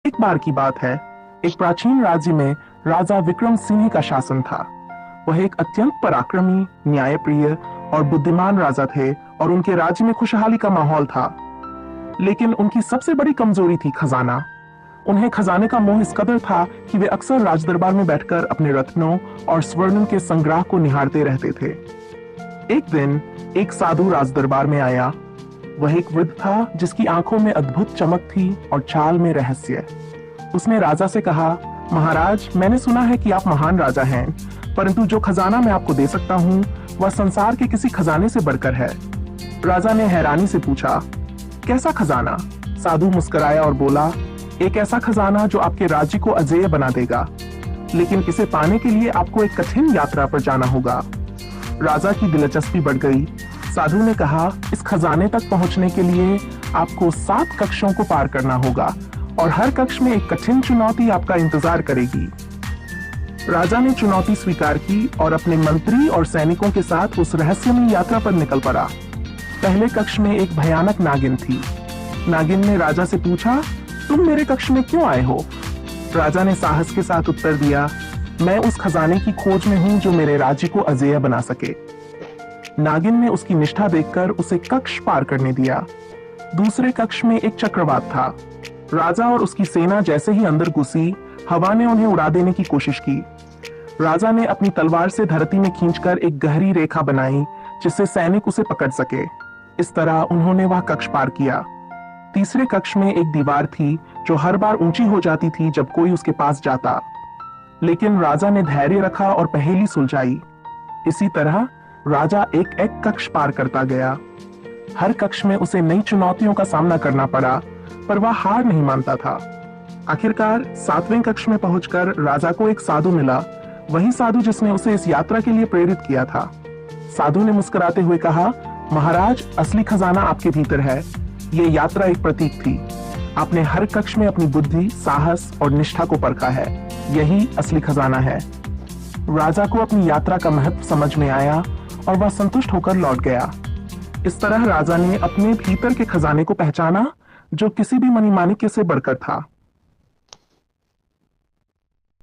एक बार की बात है, एक प्राचीन राज्य में राजा विक्रम सिंह का शासन था। वह एक अत्यंत पराक्रमी, न्यायप्रिय और बुद्धिमान राजा थे और उनके राज्य में खुशहाली का माहौल था। लेकिन उनकी सबसे बड़ी कमजोरी थी खजाना। उन्हें खजाने का मोह इस कदर था कि वे अक्सर राजदरबार में बैठकर अपने रत्नों और स्वर्णों के संग्रह को निहारते रहते थे। एक दिन एक साधु राजदरबार में आया। वह एक वृद्ध था जिसकी आंखों में अद्भुत चमक थी और चाल में रहस्य। उसने राजा से कहा, महाराज, मैंने सुना है कि आप महान राजा हैं, परंतु जो खजाना मैं आपको दे सकता हूँ वह संसार के किसी खजाने से बढ़कर है। राजा ने हैरानी से पूछा, कैसा खजाना? साधु मुस्कुराया और बोला, एक ऐसा खजाना जो आपके राज्य को अजेय बना देगा, लेकिन इसे पाने के लिए आपको एक कठिन यात्रा पर जाना होगा। राजा की दिलचस्पी बढ़ गई। साधु ने कहा, इस खजाने तक पहुंचने के लिए आपको 7 कक्षों को पार करना होगा और हर कक्ष में एक कठिन चुनौती आपका इंतजार करेगी। राजा ने चुनौती स्वीकार की और अपने मंत्री और सैनिकों के साथ उस रहस्यमयी यात्रा पर निकल पड़ा। पहले कक्ष में एक भयानक नागिन थी। नागिन ने राजा से पूछा, तुम मेरे कक्ष में क्यों आए हो? राजा ने साहस के साथ उत्तर दिया, मैं उस खजाने की खोज में हूं जो मेरे राज्य को अजेय बना सके। नागिन ने उसकी निष्ठा देखकर उसे कक्ष पार करने दिया। दूसरे कक्ष में एक चक्रवात था। राजा और उसकी सेना जैसे ही अंदर घुसी, हवा ने उन्हें उड़ा देने की कोशिश की। राजा ने अपनी तलवार से धरती में खींचकर एक गहरी रेखा बनाई जिससे सैनिक उसे पकड़ सके। इस तरह उन्होंने वह कक्ष पार किया। तीसरे कक्ष में एक दीवार थी जो हर बार ऊंची हो जाती थी जब कोई उसके पास जाता, लेकिन राजा ने धैर्य रखा और पहेली सुलझाई। इसी तरह राजा एक एक कक्ष पार करता गया। हर कक्ष में उसे नई चुनौतियों का सामना करना पड़ा, पर वह हार नहीं मानता था। आखिरकार 7वें कक्ष में पहुंचकर राजा को एक साधु मिला, वही साधु जिसने उसे इस यात्रा के लिए प्रेरित किया था। साधु ने मुस्कुराते हुए कहा, महाराज, असली खजाना आपके भीतर है। ये यात्रा एक प्रतीक थी। आपने हर कक्ष में अपनी बुद्धि, साहस और निष्ठा को परखा है। यही असली खजाना है। राजा को अपनी यात्रा का महत्व समझ में आया और वह संतुष्ट होकर लौट गया। इस तरह राजा ने अपने भीतर के खजाने को पहचाना जो किसी भी मणिमाणिक्य से बढ़कर था।